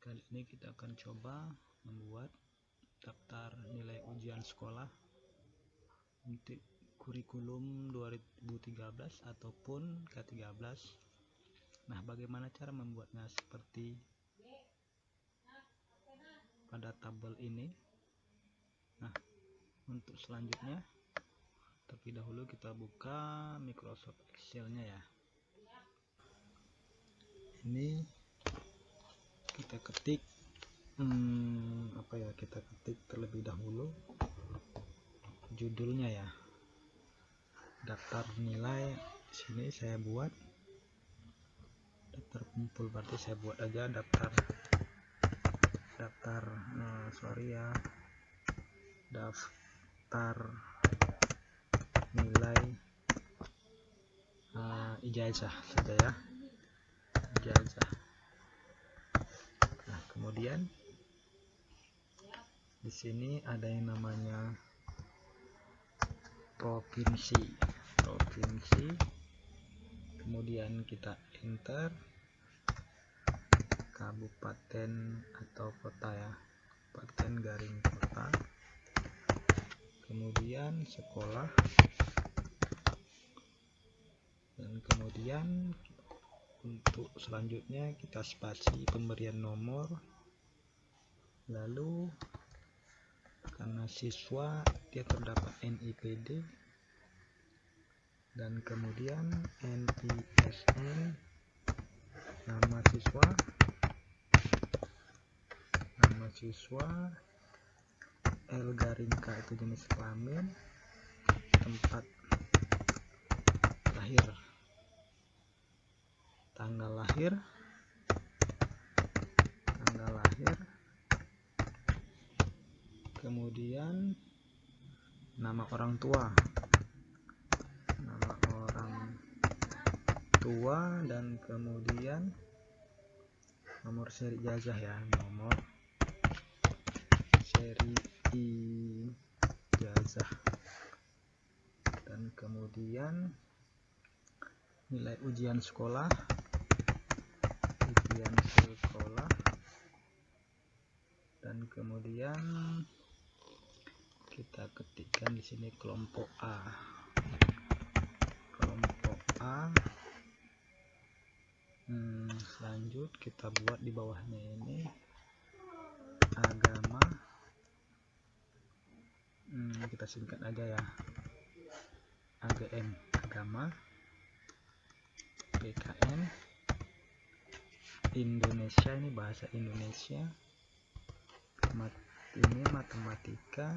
Kali ini kita akan coba membuat daftar nilai ujian sekolah untuk kurikulum 2013 ataupun K13. Nah, bagaimana cara membuatnya seperti pada tabel ini? Nah, untuk selanjutnya terlebih dahulu kita buka Microsoft Excel-nya ya. Ini kita ketik kita ketik terlebih dahulu judulnya ya, daftar nilai. Sini saya buat daftar kumpul, berarti saya buat aja daftar daftar nilai ijazah saja ya, ijazah. Nah, kemudian di sini ada yang namanya provinsi, kemudian kita enter kabupaten atau kota ya, kabupaten garing kota, kemudian sekolah, dan kemudian untuk selanjutnya kita spasi pemberian nomor, lalu karena siswa dia terdapat NIPD, dan kemudian NISN, nama siswa, L garing K itu jenis kelamin, tempat lahir, tanggal lahir, kemudian nama orang tua, dan kemudian nomor seri ijazah ya, nomor seri ijazah, dan kemudian nilai ujian sekolah, dan kemudian kita ketikkan di sini kelompok A. Selanjut kita buat di bawahnya ini agama, kita singkat aja ya, AGM, agama, PKN Indonesia, ini bahasa Indonesia, ini matematika,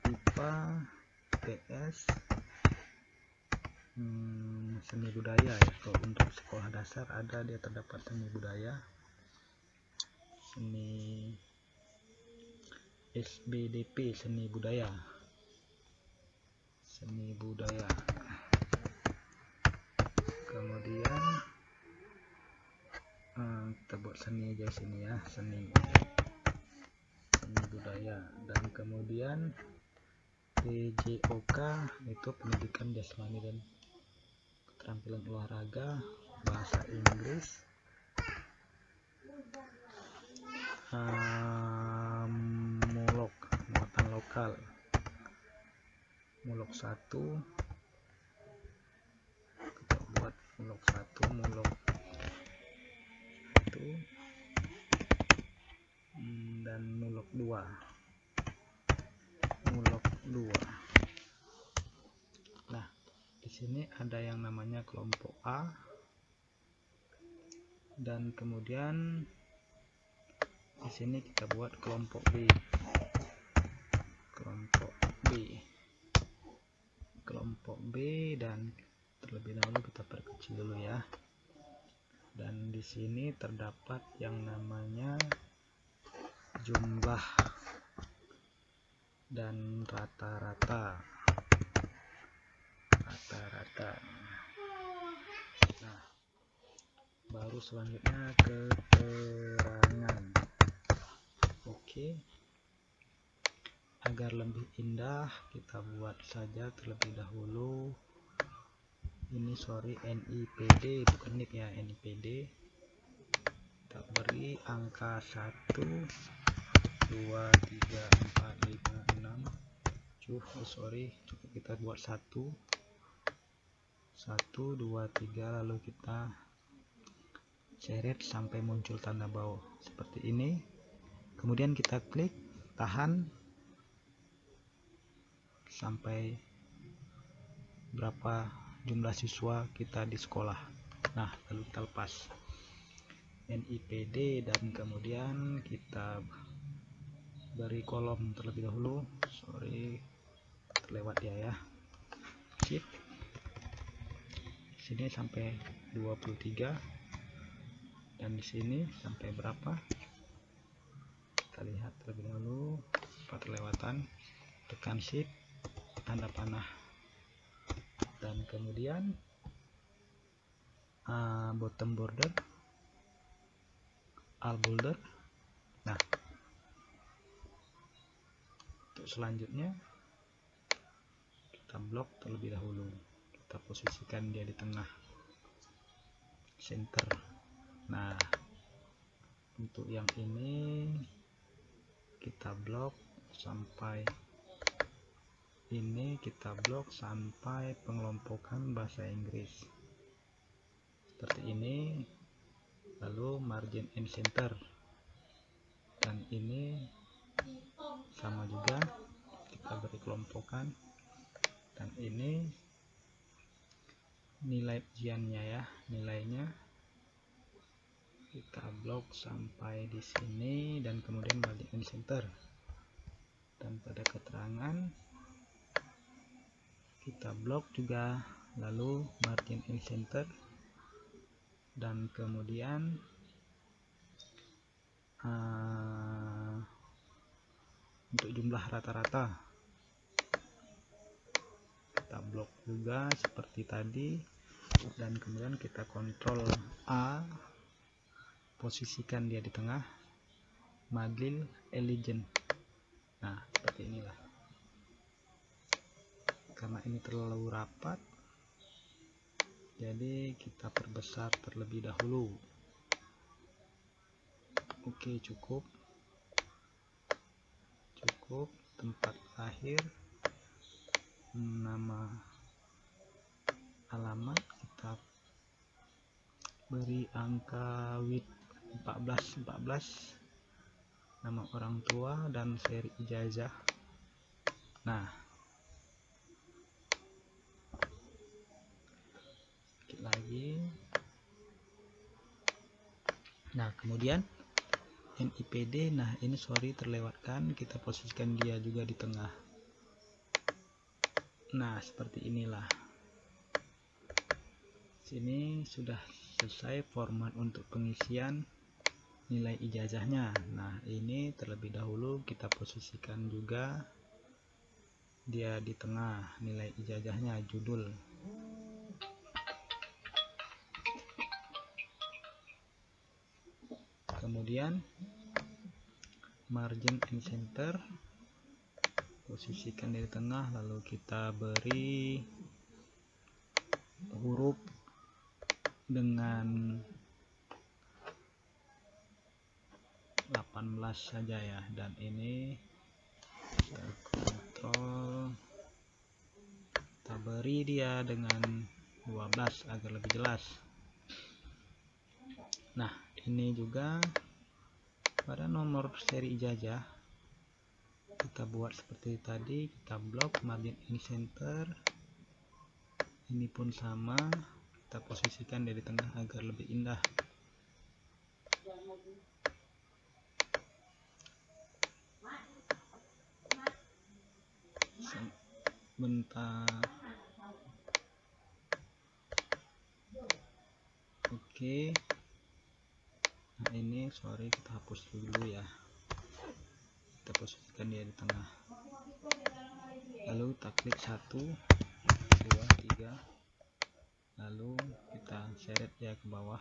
IPA, PS, seni budaya ya. Kalau untuk sekolah dasar ada, dia terdapat seni budaya, seni SBDP, seni budaya. Kemudian kita buat seni aja sini ya, seni budaya, dan kemudian PJOK itu pendidikan jasmani dan keterampilan olahraga, bahasa Inggris, mulok, muatan lokal, mulok 1, kita buat mulok 1, dan mulok 2. Nah, di sini ada yang namanya kelompok A, dan kemudian di sini kita buat kelompok B, dan terlebih dahulu kita perkecil dulu ya. Dan di sini terdapat yang namanya jumlah dan rata-rata. Nah, baru selanjutnya keterangan. Oke, agar lebih indah kita buat saja terlebih dahulu ini NIPD, bukan NIP ya, NIPD. Kita beri beri angka 1 2 3 4 5 6 7, cukup kita buat 1 2 3, lalu kita seret sampai muncul tanda bawah seperti ini. Kemudian kita klik, tahan sampai berapa jumlah siswa kita di sekolah. Nah, lalu kita lepas NIPD dan kemudian kita beri kolom terlebih dahulu. Terlewat ya. Shift sini sampai 23 dan di sini sampai berapa kita lihat terlebih dahulu. Kelewatan, tekan shift, tanda panah, dan kemudian bottom border, all border. Nah, untuk selanjutnya kita blok terlebih dahulu, kita posisikan dia di tengah center. Nah, untuk yang ini kita blok sampai pengelompokan bahasa Inggris seperti ini. Lalu margin and center, dan ini sama juga kita beri kelompokan, dan ini nilai ujiannya ya, nilainya kita blok sampai di sini, dan kemudian margin and center. Dan pada keterangan kita blok juga, lalu margin and center, dan kemudian untuk jumlah rata-rata kita blok juga seperti tadi, dan kemudian kita kontrol A, posisikan dia di tengah, Madlil Elegant. Nah, seperti inilah. Karena ini terlalu rapat, jadi kita perbesar terlebih dahulu. Oke, cukup. Tempat akhir, nama, alamat, kita beri angka WIT 14, nama orang tua dan seri ijazah. Nah, sedikit lagi. Nah, kemudian NIPD. Nah, ini terlewatkan, kita posisikan dia juga di tengah. Nah, seperti inilah. Sini sudah selesai format untuk pengisian nilai ijazahnya. Nah, ini terlebih dahulu kita posisikan juga dia di tengah, nilai ijazahnya, judul. Kemudian margin and center, posisikan di tengah, lalu kita beri huruf dengan 18 saja ya, dan ini kita kontrol, kita beri dia dengan 12 agar lebih jelas. Nah, ini juga pada nomor seri ijazah kita buat seperti tadi, kita blok margin in center, ini pun sama, kita posisikan dari tengah agar lebih indah. Bentar. Oke. Nah, ini kita hapus dulu ya. Kita posisikan dia di tengah. Lalu kita klik 1 2 3. Lalu kita seret dia ke bawah.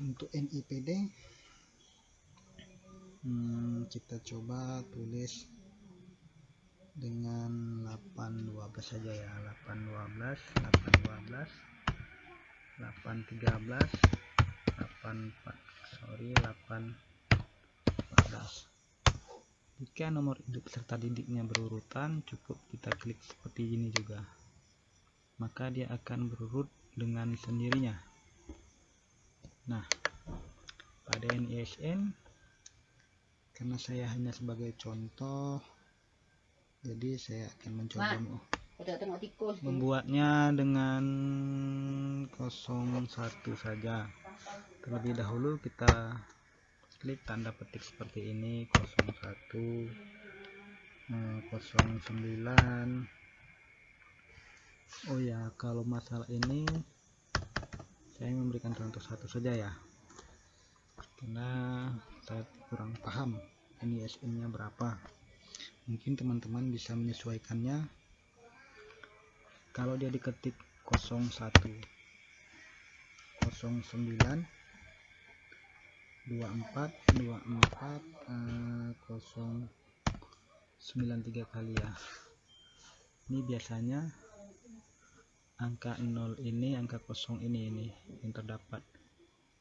Untuk NIPD kita coba tulis dengan 812 saja ya, 812 813 814 814. Jika nomor induk serta didiknya berurutan, cukup kita klik seperti ini juga, maka dia akan berurut dengan sendirinya. Nah, pada NISN, karena saya hanya sebagai contoh, jadi saya akan mencoba membuatnya dengan 01 saja. Terlebih dahulu kita klik tanda petik seperti ini, 01, 09. Oh ya, kalau masalah ini saya memberikan contoh satu saja ya, karena saya kurang paham NISN-nya berapa. Mungkin teman-teman bisa menyesuaikannya. Kalau dia diketik 01, 09, 24, 093 kali ya. Ini biasanya angka 0 ini, angka 0 ini yang terdapat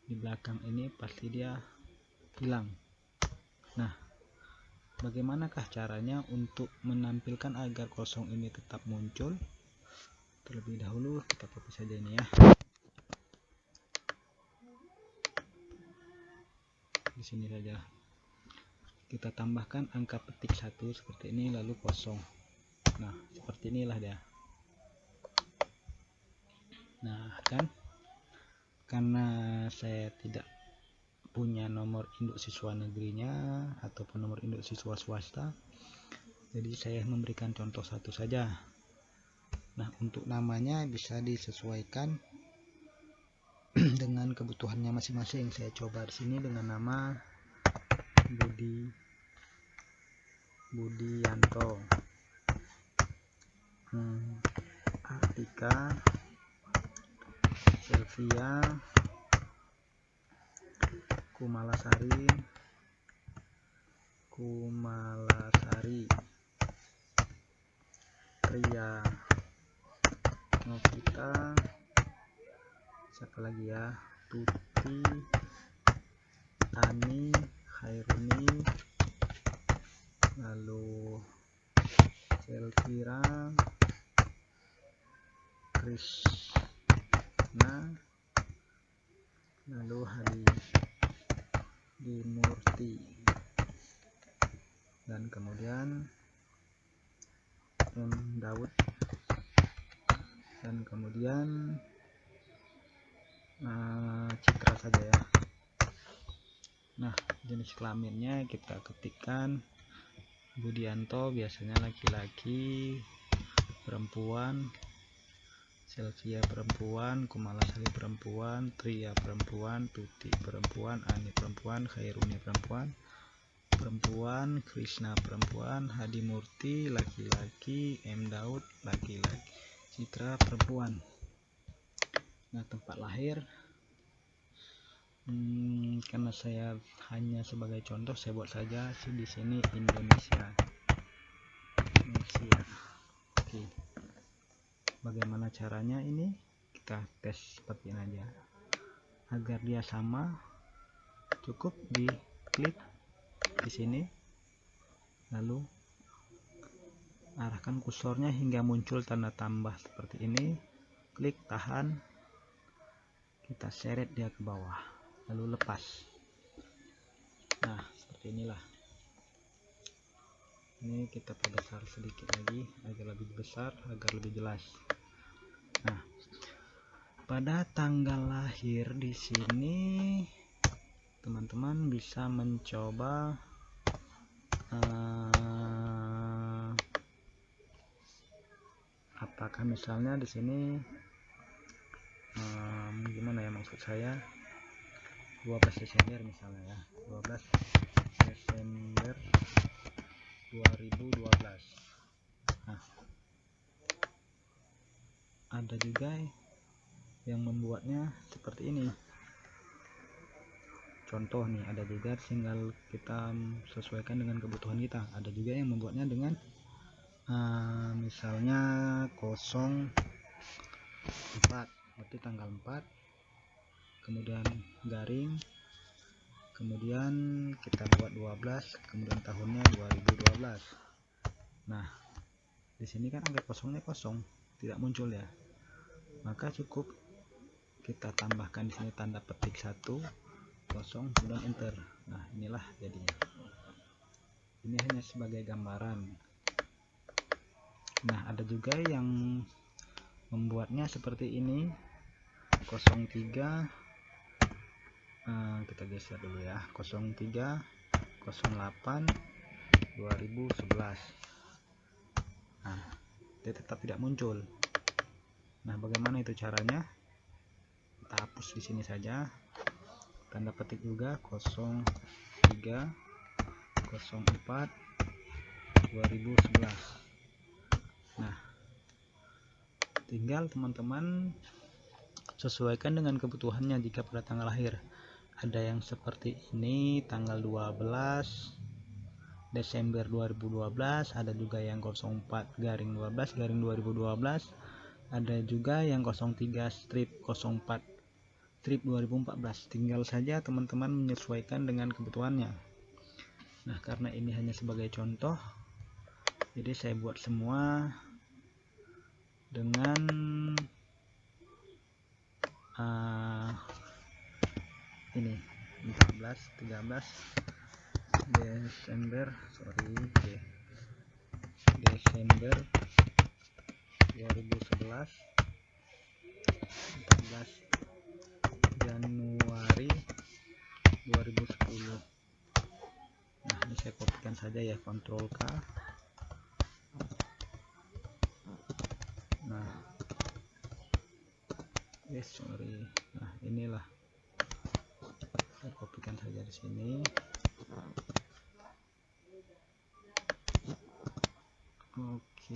di belakang ini pasti dia hilang. Nah, bagaimanakah caranya untuk menampilkan agar 0 ini tetap muncul? Terlebih dahulu kita copy saja ini ya. Di sini saja kita tambahkan angka petik 1 seperti ini, lalu 0. Nah, seperti inilah dia. Nah, kan karena saya tidak punya nomor induk siswa negerinya ataupun nomor induk siswa swasta, jadi saya memberikan contoh satu saja. Nah, untuk namanya bisa disesuaikan dengan kebutuhannya masing-masing. Saya coba di sini dengan nama Budianto, Artika, Selvia, Kumalasari, Ria, Novita, siapa lagi ya, Tuti, Ani, Khairuni, lalu Selvira, Krishna, lalu Hadi Murti, dan kemudian M Daud, dan kemudian Citra saja ya. Nah, jenis kelaminnya kita ketikkan Budianto, biasanya laki-laki, perempuan, Selvia perempuan, Kumalasari perempuan, Tria perempuan, Tuti perempuan, Ani perempuan, Khairuni perempuan, Krishna perempuan, Hadi Murti laki-laki, M Daud laki-laki, Citra perempuan. Nah, tempat lahir, karena saya hanya sebagai contoh, saya buat saja di sini Indonesia. Oke. Bagaimana caranya ini? Kita tes seperti ini aja. Agar dia sama, cukup diklik di sini, lalu arahkan kursornya hingga muncul tanda tambah seperti ini. Klik, tahan, kita seret dia ke bawah, lalu lepas. Nah, seperti inilah. Ini kita perbesar sedikit lagi agar lebih besar, agar lebih jelas. Nah, pada tanggal lahir di sini teman-teman bisa mencoba apakah misalnya di sini gimana ya, maksud saya 12 Desember misalnya ya, 12 Desember 2012. Nah, ada juga yang membuatnya seperti ini. Contoh nih, ada juga tinggal kita sesuaikan dengan kebutuhan kita. Ada juga yang membuatnya dengan misalnya 04, berarti tanggal 4, kemudian garing, kemudian kita buat 12, kemudian tahunnya 2012. Nah, di sini kan angka kosongnya kosong, tidak muncul ya. Maka cukup kita tambahkan di sini tanda petik 1, 0, kemudian enter. Nah, inilah jadinya. Ini hanya sebagai gambaran. Nah, ada juga yang membuatnya seperti ini, 03. Kita geser dulu ya, 03 08 2011. Nah, dia tetap tidak muncul. Nah, bagaimana itu caranya? Kita hapus di sini saja, tanda petik juga 03 04 2011. Nah, tinggal teman-teman sesuaikan dengan kebutuhannya. Jika pada tanggal lahir ada yang seperti ini, tanggal 12 Desember 2012, ada juga yang 04/12/2012, ada juga yang 03/04/2014. Tinggal saja teman-teman menyesuaikan dengan kebutuhannya. Nah, karena ini hanya sebagai contoh, jadi saya buat semua dengan ini 13 Desember 2011, 14 Januari 2010. Nah, ini saya kopikan saja ya, Ctrl K. Nah, nah inilah, saya kopikan saja di sini. Oke,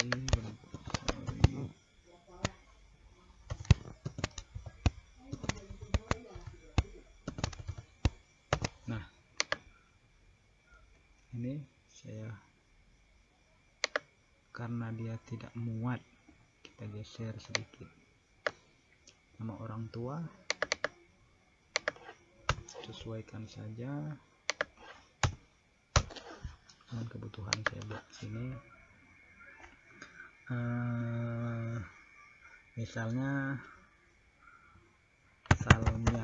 nah ini saya, karena dia tidak muat, kita geser sedikit. Nama orang tua sesuaikan saja dengan kebutuhan. Saya buat sini misalnya Salma.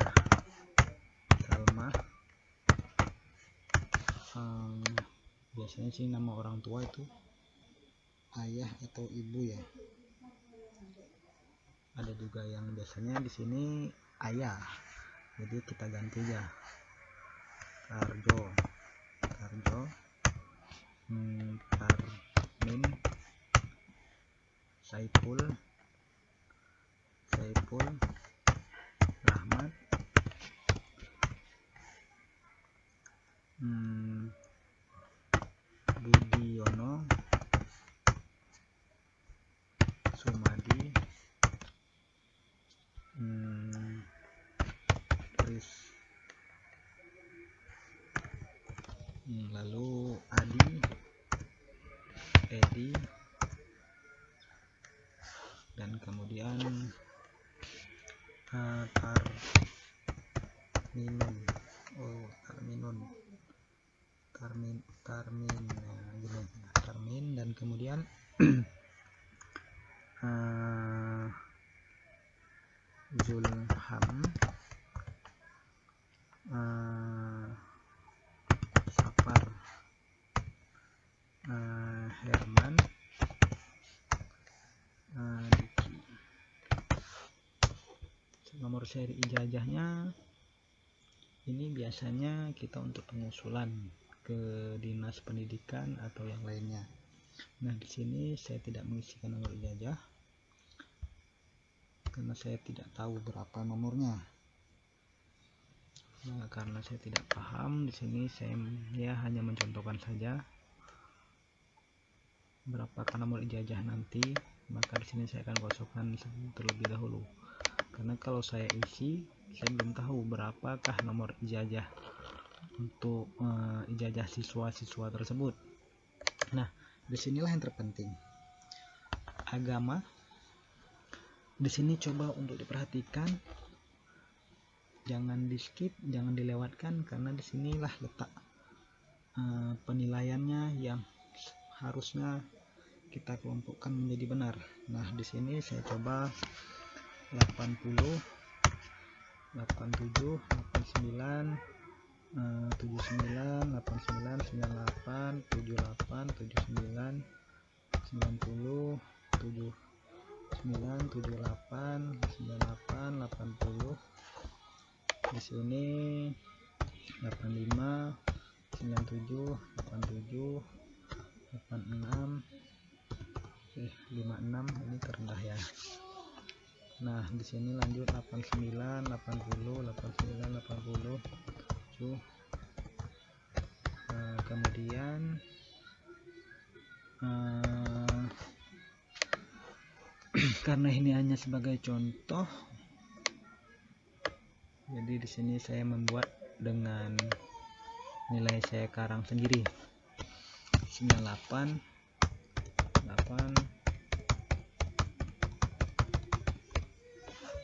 Biasanya sih nama orang tua itu ayah atau ibu ya. Ada juga yang biasanya di sini ayah, jadi kita ganti ya, Tarjo, Tarmin, Saiful, Rahmat, Budiono, Sumadi, lalu Edi, dan kemudian Tarmin, dan kemudian Zulham, Sapar, Herman, Diki. Nomor seri ijazahnya ini biasanya kita untuk pengusulan ke dinas pendidikan atau yang lainnya. Nah, di sini saya tidak mengisikan nomor ijazah karena saya tidak tahu berapa nomornya. Nah, karena saya tidak paham, di sini saya hanya mencontohkan saja berapakah nomor ijazah nanti. Maka di sini saya akan kosongkan terlebih dahulu, karena kalau saya isi, saya belum tahu berapakah nomor ijazah untuk ijazah siswa-siswa tersebut. Nah, disinilah yang terpenting, agama. Di sini coba untuk diperhatikan, jangan di skip, jangan dilewatkan, karena disinilah letak penilaiannya yang harusnya kita kelompokkan menjadi benar. Nah, di sini saya coba 80, 87, 89, 79, 89, 98, 78, 79, 90, 79, 78, 98, 80. Di sini 85, 97, 87, 86, 56, ini terendah ya. Nah, di sini lanjut 89, 80, 89, 80. Kemudian karena ini hanya sebagai contoh, jadi di sini saya membuat dengan nilai saya karang sendiri. 98, 8,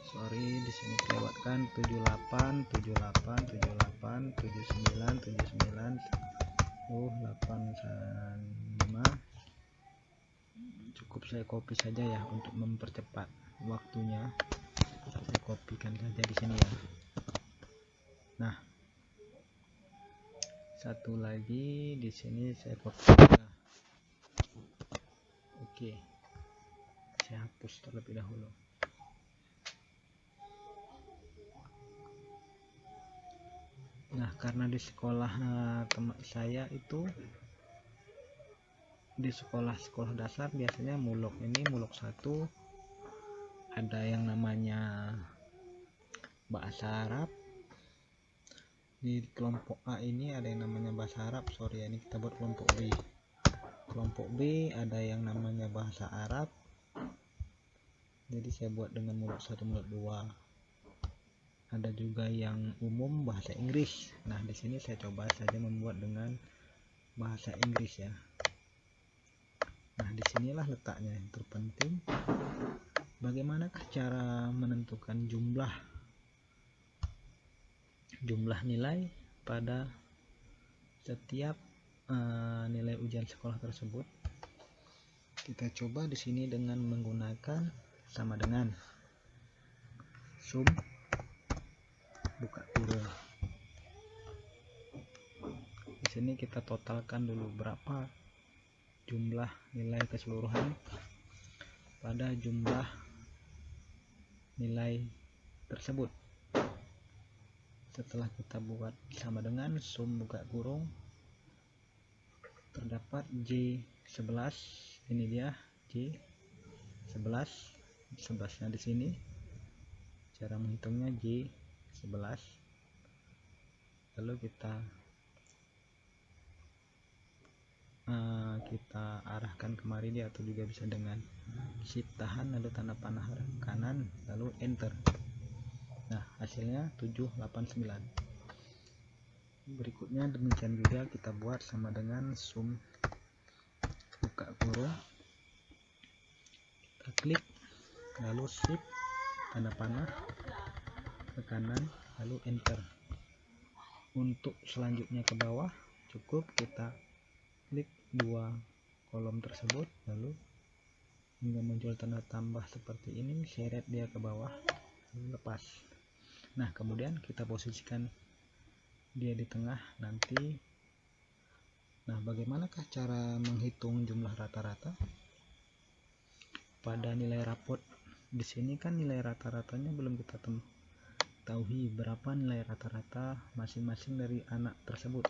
sorry di sini kelewatkan, 78, 78, 78, 79, 79, 85. Cukup saya copy saja ya untuk mempercepat waktunya. Saya kopikan saja di sini ya. Nah, satu lagi di sini saya copy. Nah, oke, saya hapus terlebih dahulu. Nah, karena di sekolah teman saya itu, di sekolah dasar biasanya mulok ini mulok 1 ada yang namanya bahasa Arab. Di kelompok A ini ada yang namanya bahasa Arab, sorry ini kita buat kelompok B. Kelompok B ada yang namanya bahasa Arab, jadi saya buat dengan mulok 1, mulok 2. Ada juga yang umum bahasa Inggris. Nah, di sini saya coba saja membuat dengan bahasa Inggris ya. Nah, disinilah letaknya yang terpenting. Bagaimanakah cara menentukan jumlah nilai pada setiap nilai ujian sekolah tersebut? Kita coba di sini dengan menggunakan sama dengan sum buka kurung. Di sini kita totalkan dulu berapa jumlah nilai keseluruhan pada jumlah nilai tersebut. Setelah kita buat sama dengan sum buka kurung, terdapat J11. Ini dia J11. 11-nya di sini. Cara menghitungnya J11. Lalu kita arahkan kemari dia, atau juga bisa dengan shift tahan lalu tanda panah kanan lalu enter. Nah, hasilnya 789. Berikutnya demikian juga kita buat sama dengan sum buka kurung, kita klik lalu shift tanda panah ke kanan lalu enter. Untuk selanjutnya ke bawah cukup kita klik 2 kolom tersebut lalu hingga muncul tanda tambah seperti ini, seret dia ke bawah lalu lepas. Nah, kemudian kita posisikan dia di tengah nanti. Nah, bagaimanakah cara menghitung jumlah rata-rata pada nilai rapot? Di sini kan nilai rata-ratanya belum kita ketahui berapa nilai rata-rata masing-masing dari anak tersebut.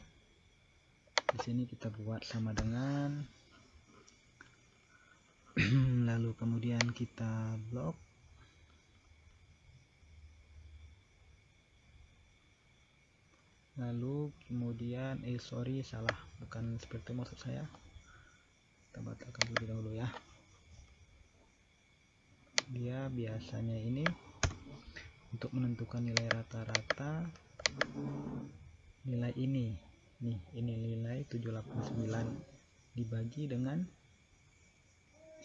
Di sini kita buat sama dengan lalu kemudian kita blok, lalu kemudian sorry salah, bukan seperti maksud saya, kita batalkan terlebih dahulu ya. Dia biasanya ini untuk menentukan nilai rata-rata, nilai ini nilai 789 dibagi dengan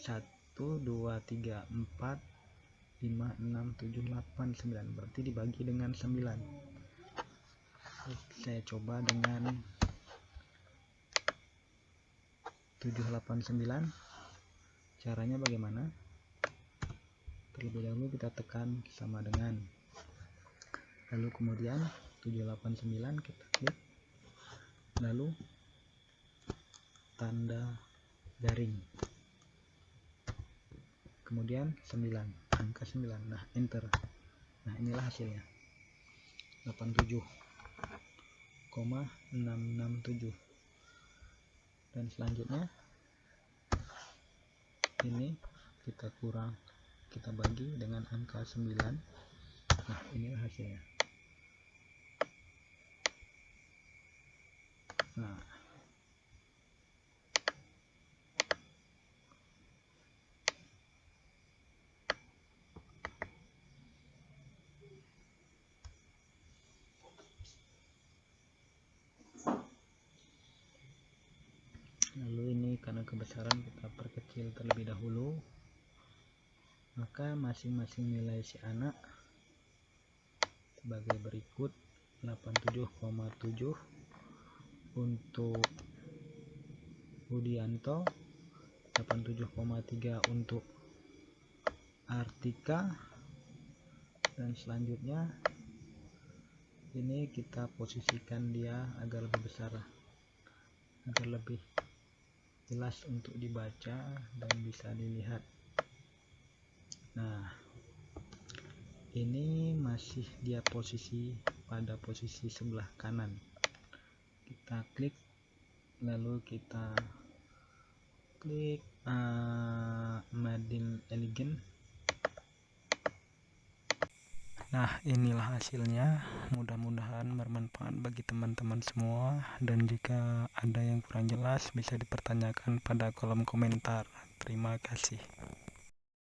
1, 2, 3, 4, 5, 6, 7, 8, 9, berarti dibagi dengan 9. Saya coba dengan 789. Caranya bagaimana? Terlebih dahulu kita tekan sama dengan, lalu kemudian 789 kita klik, lalu tanda garing, kemudian 9, angka 9, nah enter. Nah inilah hasilnya, 87,667. Dan selanjutnya ini kita bagi dengan angka 9. Nah inilah hasilnya. Nah lalu ini karena kebesaran kita perkecil terlebih dahulu, maka masing-masing nilai si anak sebagai berikut: 87,7 untuk Budianto, 87,3 untuk Artika, dan selanjutnya ini kita posisikan dia agar lebih besar, agar lebih jelas untuk dibaca dan bisa dilihat. Nah ini masih dia pada posisi sebelah kanan. Kita klik, lalu kita klik Madin Elegant. Nah inilah hasilnya, mudah-mudahan bermanfaat bagi teman-teman semua, dan jika ada yang kurang jelas bisa dipertanyakan pada kolom komentar. Terima kasih.